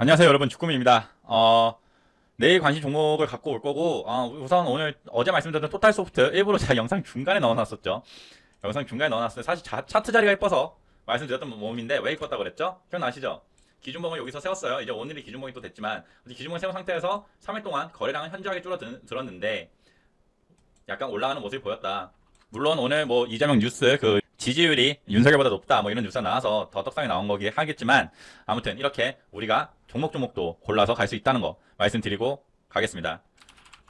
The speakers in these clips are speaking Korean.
안녕하세요 여러분, 주꾸미입니다. 내일 관심 종목을 갖고 올 거고, 우선 오늘 어제 말씀드렸던 토탈소프트 일부러 제가 영상 중간에 넣어놨었죠. 영상 중간에 넣어놨어요. 사실 차트 자리가 이뻐서 말씀드렸던 몸인데, 왜 이뻤다고 그랬죠? 기억나시죠? 기준봉을 여기서 세웠어요. 이제 오늘이 기준봉이 또 됐지만, 기준봉을 세운 상태에서 3일 동안 거래량은 현저하게 줄어들었는데 약간 올라가는 모습이 보였다. 물론 오늘 뭐 이재명 뉴스 그 지지율이 윤석열보다 높다 뭐 이런 뉴스가 나와서 더 떡상이 나온 거긴 하겠지만, 아무튼 이렇게 우리가 종목도 골라서 갈 수 있다는 거 말씀드리고 가겠습니다.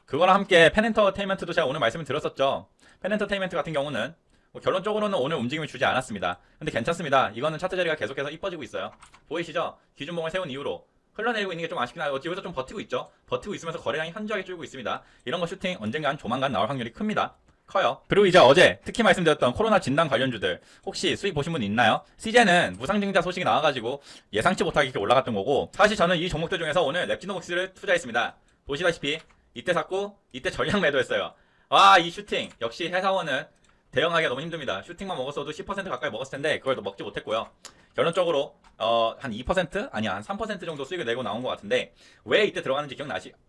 그거랑 함께 펜엔터테인먼트도 제가 오늘 말씀을 드렸었죠. 펜엔터테인먼트 같은 경우는 뭐 결론적으로는 오늘 움직임을 주지 않았습니다. 근데 괜찮습니다. 이거는 차트 자리가 계속해서 이뻐지고 있어요. 보이시죠? 기준봉을 세운 이후로 흘러내리고 있는 게 좀 아쉽긴 하고, 여기서 좀 버티고 있죠. 버티고 있으면서 거래량이 현저하게 줄고 있습니다. 이런 거 슈팅 언젠간 조만간 나올 확률이 큽니다. 커요. 그리고 이제 어제 특히 말씀드렸던 코로나 진단 관련주들 혹시 수익 보신 분 있나요? CJ는 무상증자 소식이 나와가지고 예상치 못하게 이렇게 올라갔던 거고, 사실 저는 이 종목들 중에서 오늘 랩지노믹스를 투자했습니다. 보시다시피 이때 샀고 이때 전량 매도했어요. 와, 이 슈팅 역시 회사원은 대응하기가 너무 힘듭니다. 슈팅만 먹었어도 10% 가까이 먹었을 텐데 그걸 또 먹지 못했고요. 결론적으로 한 2%? 아니야, 한 3% 정도 수익을 내고 나온 것 같은데, 왜 이때 들어가는지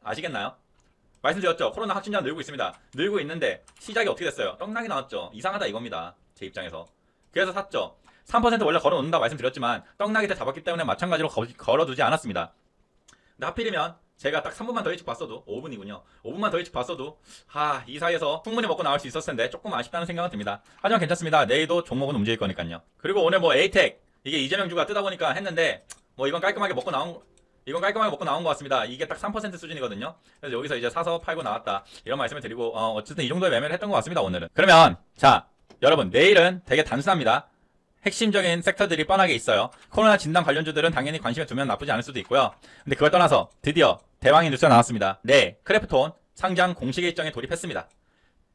아시겠나요? 말씀드렸죠. 코로나 확진자 늘고 있습니다. 늘고 있는데 시작이 어떻게 됐어요? 떡락이 나왔죠. 이상하다 이겁니다. 제 입장에서. 그래서 샀죠. 3% 원래 걸어놓는다고 말씀드렸지만 떡락이 때 잡았기 때문에 마찬가지로 걸어두지 않았습니다. 근데 하필이면 제가 딱 3분만 더 일찍 봤어도, 5분이군요. 5분만 더 일찍 봤어도 이 사이에서 충분히 먹고 나올 수 있었을 텐데 조금 아쉽다는 생각은 듭니다. 하지만 괜찮습니다. 내일도 종목은 움직일 거니까요. 그리고 오늘 뭐 에이텍 이게 이재명 주가 뜨다 보니까 했는데, 뭐 이건 깔끔하게 먹고 나온 것 같습니다. 이게 딱 3% 수준이거든요. 그래서 여기서 이제 사서 팔고 나왔다, 이런 말씀을 드리고, 어쨌든 이 정도의 매매를 했던 것 같습니다, 오늘은. 그러면 자, 여러분, 내일은 되게 단순합니다. 핵심적인 섹터들이 뻔하게 있어요. 코로나 진단 관련주들은 당연히 관심을 두면 나쁘지 않을 수도 있고요. 근데 그걸 떠나서 드디어 대왕의 뉴스가 나왔습니다. 네, 크래프톤 상장 공식 일정에 돌입했습니다.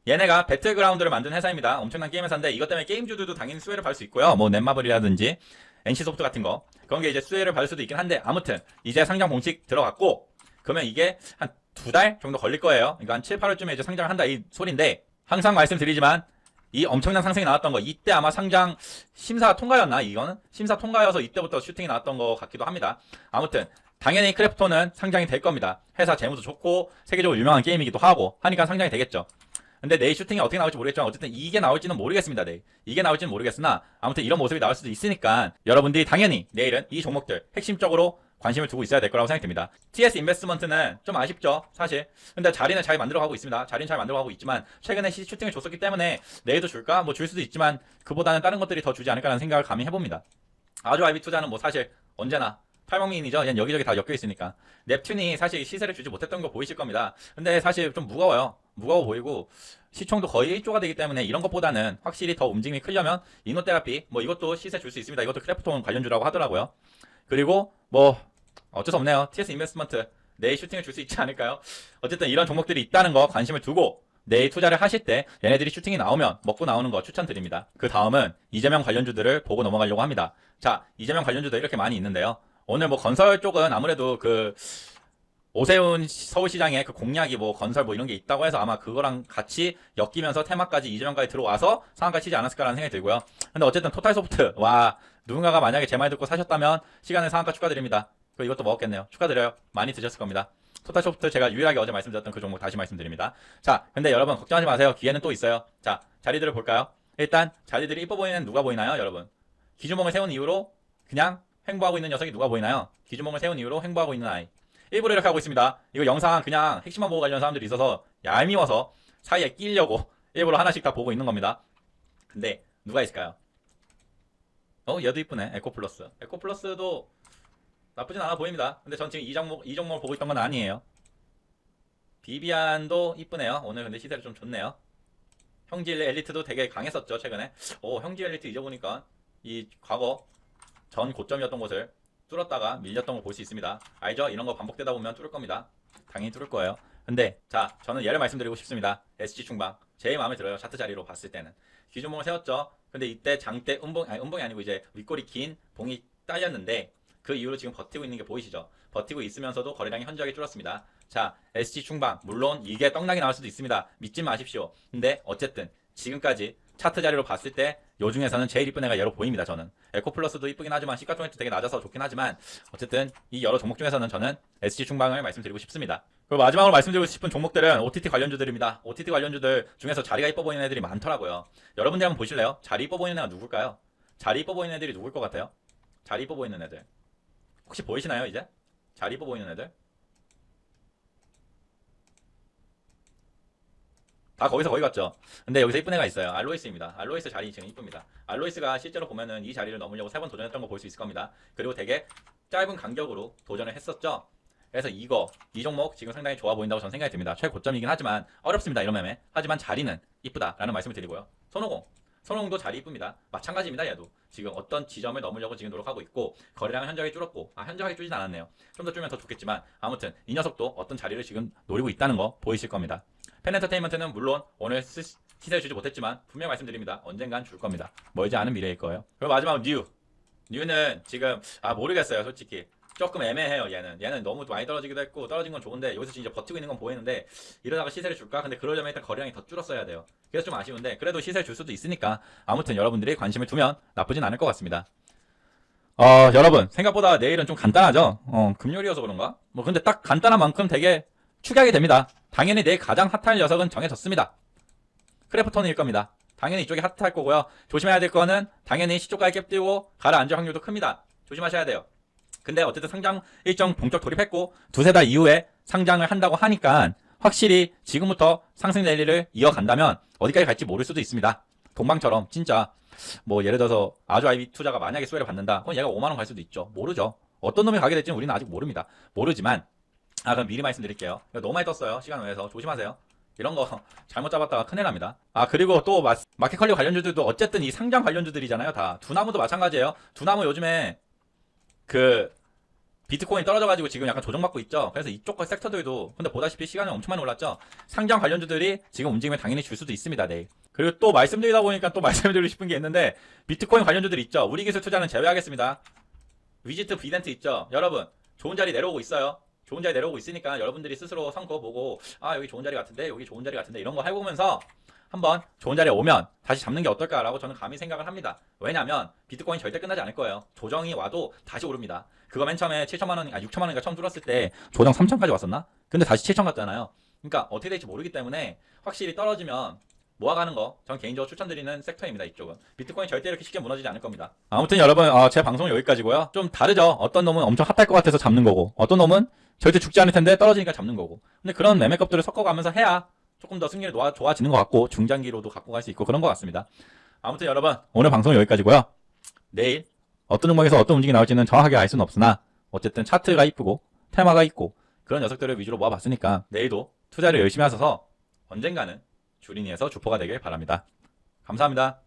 얘네가 배틀그라운드를 만든 회사입니다. 엄청난 게임 회사인데, 이것 때문에 게임주들도 당연히 수혜를 받을 수 있고요. 뭐 넷마블이라든지 NC소프트 같은 거, 그런 게 이제 수혜를 받을 수도 있긴 한데, 아무튼 이제 상장 공식 들어갔고, 그러면 이게 한 2달 정도 걸릴 거예요. 그러니까 한 7, 8월쯤에 이제 상장을 한다 이 소린데, 항상 말씀드리지만 이 엄청난 상승이 나왔던 거, 이때 아마 상장 심사 통과였나? 이거는 심사 통과여서 이때부터 슈팅이 나왔던 것 같기도 합니다. 아무튼 당연히 크래프톤은 상장이 될 겁니다. 회사 재무도 좋고 세계적으로 유명한 게임이기도 하고 하니까 상장이 되겠죠. 근데 내일 슈팅이 어떻게 나올지 모르겠지만, 어쨌든 이게 나올지는 모르겠습니다. 내일 이게 나올지는 모르겠으나 아무튼 이런 모습이 나올 수도 있으니까 여러분들이 당연히 내일은 이 종목들 핵심적으로 관심을 두고 있어야 될 거라고 생각이 듭니다. TS 인베스트먼트는 좀 아쉽죠, 사실. 근데 자리는 잘 만들어가고 있습니다. 자리는 잘 만들어가고 있지만 최근에 슈팅을 줬었기 때문에 내일도 줄까? 뭐 줄 수도 있지만 그보다는 다른 것들이 더 주지 않을까라는 생각을 감히 해봅니다. 아주 아이비 투자는 뭐 사실 언제나 팔방미인이죠. 그냥 여기저기 다 엮여 있으니까. 넵튠이 사실 시세를 주지 못했던 거 보이실 겁니다. 근데 사실 좀 무거워요. 무거워 보이고 시총도 거의 1조가 되기 때문에 이런 것보다는 확실히 더 움직임이 크려면 이노테라피 뭐 이것도 시세 줄 수 있습니다. 이것도 크래프톤 관련주라고 하더라고요. 그리고 뭐 어쩔 수 없네요. TS 인베스트먼트 내일 슈팅을 줄 수 있지 않을까요? 어쨌든 이런 종목들이 있다는 거 관심을 두고 내일 투자를 하실 때 얘네들이 슈팅이 나오면 먹고 나오는 거 추천드립니다. 그 다음은 이재명 관련주들을 보고 넘어가려고 합니다. 자, 이재명 관련주들 이렇게 많이 있는데요. 오늘 뭐 건설 쪽은 아무래도 그 오세훈 서울시장의 그 공약이 뭐 건설 뭐 이런 게 있다고 해서 아마 그거랑 같이 엮이면서 테마까지 이재명까지 들어와서 상한가 치지 않았을까라는 생각이 들고요. 근데 어쨌든 토탈소프트, 와, 누군가가 만약에 제 말 듣고 사셨다면 시간에 상한가 축하드립니다. 그 이것도 먹었겠네요. 축하드려요. 많이 드셨을 겁니다. 토탈소프트 제가 유일하게 어제 말씀드렸던 그 종목 다시 말씀드립니다. 자, 근데 여러분 걱정하지 마세요. 기회는 또 있어요. 자, 자리들을 볼까요? 일단 자리들이 이뻐 보이는 누가 보이나요, 여러분? 기준봉을 세운 이후로 그냥 횡보하고 있는 녀석이 누가 보이나요? 기준봉을 세운 이후로 횡보하고 있는 아이. 일부러 이렇게 하고 있습니다. 이거 영상 그냥 핵심만 보고 가려는 사람들이 있어서 얄미워서 사이에 끼려고 일부러 하나씩 다 보고 있는 겁니다. 근데 누가 있을까요? 얘도 이쁘네. 에코플러스. 에코플러스도 나쁘진 않아 보입니다. 근데 전 지금 이 종목을 보고 있던 건 아니에요. 비비안도 이쁘네요. 오늘 근데 시세를 좀 좋네요. 형질 엘리트도 되게 강했었죠, 최근에. 형질 엘리트 잊어보니까 이 과거 전 고점이었던 곳을 뚫었다가 밀렸던 걸 볼 수 있습니다. 알죠? 이런 거 반복되다 보면 뚫을 겁니다. 당연히 뚫을 거예요. 근데 자, 저는 예를 말씀드리고 싶습니다. SG 충방 제일 마음에 들어요. 차트 자리로 봤을 때는 기준봉을 세웠죠. 근데 이때 장대 음봉이 아니고 이제 윗꼬리 긴 봉이 딸렸는데, 그 이후로 지금 버티고 있는 게 보이시죠? 버티고 있으면서도 거래량이 현저하게 줄었습니다. 자, SG 충방 물론 이게 떡락이 나올 수도 있습니다. 믿지 마십시오. 근데 어쨌든 지금까지 차트 자리로 봤을 때 요 중에서는 제일 이쁜 애가 얘로 보입니다. 저는 에코플러스도 이쁘긴 하지만 시가총액도 되게 낮아서 좋긴 하지만 어쨌든 이 여러 종목 중에서는 저는 SG 충방을 말씀드리고 싶습니다. 그리고 마지막으로 말씀드리고 싶은 종목들은 OTT 관련주들입니다. OTT 관련주들 중에서 자리가 이뻐 보이는 애들이 많더라고요. 여러분들 한번 보실래요? 자리 이뻐 보이는 애가 누굴까요? 자리 이뻐 보이는 애들이 누굴 것 같아요? 자리 이뻐 보이는 애들 혹시 보이시나요 이제? 자리 이뻐 보이는 애들? 다 거기서 거기 갔죠. 근데 여기서 이쁜 애가 있어요. 알로이스입니다. 알로이스 자리 지금 이쁩니다. 알로이스가 실제로 보면은 이 자리를 넘으려고 3번 도전했던 거 볼 수 있을 겁니다. 그리고 되게 짧은 간격으로 도전을 했었죠. 그래서 이 종목 지금 상당히 좋아 보인다고 저는 생각이 듭니다. 최고점이긴 하지만 어렵습니다. 이런 매매. 하지만 자리는 이쁘다라는 말씀을 드리고요. 손오공도 자리 이쁩니다. 마찬가지입니다. 얘도 지금 어떤 지점을 넘으려고 지금 노력하고 있고 거래량은 현저하게 줄었고 현저하게 줄진 않았네요. 좀 더 줄면 더 좋겠지만 아무튼 이 녀석도 어떤 자리를 지금 노리고 있다는 거 보이실 겁니다. 펜엔터테인먼트는 물론 오늘 시세를 주지 못했지만 분명 말씀드립니다. 언젠간 줄 겁니다. 멀지 않은 미래일 거예요. 그리고 마지막으로 뉴는 지금 모르겠어요. 솔직히 조금 애매해요. 얘는 너무 많이 떨어지기도 했고 떨어진 건 좋은데 여기서 진짜 버티고 있는 건 보이는데 이러다가 시세를 줄까? 근데 그러려면 일단 거래량이 더 줄었어야 돼요. 그래서 좀 아쉬운데 그래도 시세를 줄 수도 있으니까 아무튼 여러분들이 관심을 두면 나쁘진 않을 것 같습니다. 여러분 생각보다 내일은 좀 간단하죠? 금요일이어서 그런가? 뭐 근데 딱 간단한 만큼 되게 축약이 됩니다. 당연히 내일 가장 핫할 녀석은 정해졌습니다. 크래프톤일 겁니다. 당연히 이쪽이 핫할 거고요. 조심해야 될 거는 당연히 시초가에 갭 띄우고 가라앉을 확률도 큽니다. 조심하셔야 돼요. 근데 어쨌든 상장 일정 본격 돌입했고 두세 달 이후에 상장을 한다고 하니까 확실히 지금부터 상승 랠리를 이어간다면 어디까지 갈지 모를 수도 있습니다. 동방처럼 진짜 뭐 예를 들어서 아주아이비 투자가 만약에 수혜를 받는다. 그럼 얘가 5만원 갈 수도 있죠. 모르죠. 어떤 놈이 가게 될지는 우리는 아직 모릅니다. 모르지만 그럼 미리 말씀드릴게요. 너무 많이 떴어요. 시간 외에서 조심하세요. 이런 거 잘못 잡았다가 큰일 납니다. 그리고 또 마켓컬리 관련주들도 어쨌든 이 상장 관련주들이잖아요. 다 두나무도 마찬가지예요. 두나무 요즘에 그 비트코인 떨어져가지고 지금 약간 조정받고 있죠. 그래서 이쪽 섹터들도 근데 보다시피 시간이 엄청 많이 올랐죠. 상장 관련주들이 지금 움직임을 당연히 줄 수도 있습니다. 내일. 그리고 또 말씀드리다 보니까 또 말씀드리고 싶은 게 있는데 비트코인 관련주들 있죠. 우리 기술 투자는 제외하겠습니다. 위지트 비덴트 있죠. 여러분 좋은 자리 내려오고 있어요. 좋은 자리 내려오고 있으니까 여러분들이 스스로 선거 보고 여기 좋은 자리 같은데 여기 좋은 자리 같은데 이런 거 해보면서 한번 좋은 자리에 오면 다시 잡는 게 어떨까라고 저는 감히 생각을 합니다. 왜냐하면 비트코인 절대 끝나지 않을 거예요. 조정이 와도 다시 오릅니다. 그거 맨 처음에 7천만 원, 6천만 원인가 처음 줄었을 때 조정 3천까지 왔었나? 근데 다시 7천 갔잖아요. 그러니까 어떻게 될지 모르기 때문에 확실히 떨어지면 모아가는 거 전 개인적으로 추천드리는 섹터입니다. 이쪽은 비트코인 절대 이렇게 쉽게 무너지지 않을 겁니다. 아무튼 여러분 제 방송은 여기까지고요. 좀 다르죠. 어떤 놈은 엄청 핫할 것 같아서 잡는 거고 어떤 놈은 절대 죽지 않을 텐데 떨어지니까 잡는 거고. 근데 그런 매매급들을 섞어가면서 해야 조금 더 승률이 좋아지는 것 같고 중장기로도 갖고 갈 수 있고 그런 것 같습니다. 아무튼 여러분 오늘 방송은 여기까지고요. 내일 어떤 종목에서 어떤 움직임이 나올지는 정확하게 알 수는 없으나 어쨌든 차트가 이쁘고 테마가 있고 그런 녀석들을 위주로 모아봤으니까 내일도 투자를 열심히 하셔서 언젠가는 주린이에서 주포가 되길 바랍니다. 감사합니다.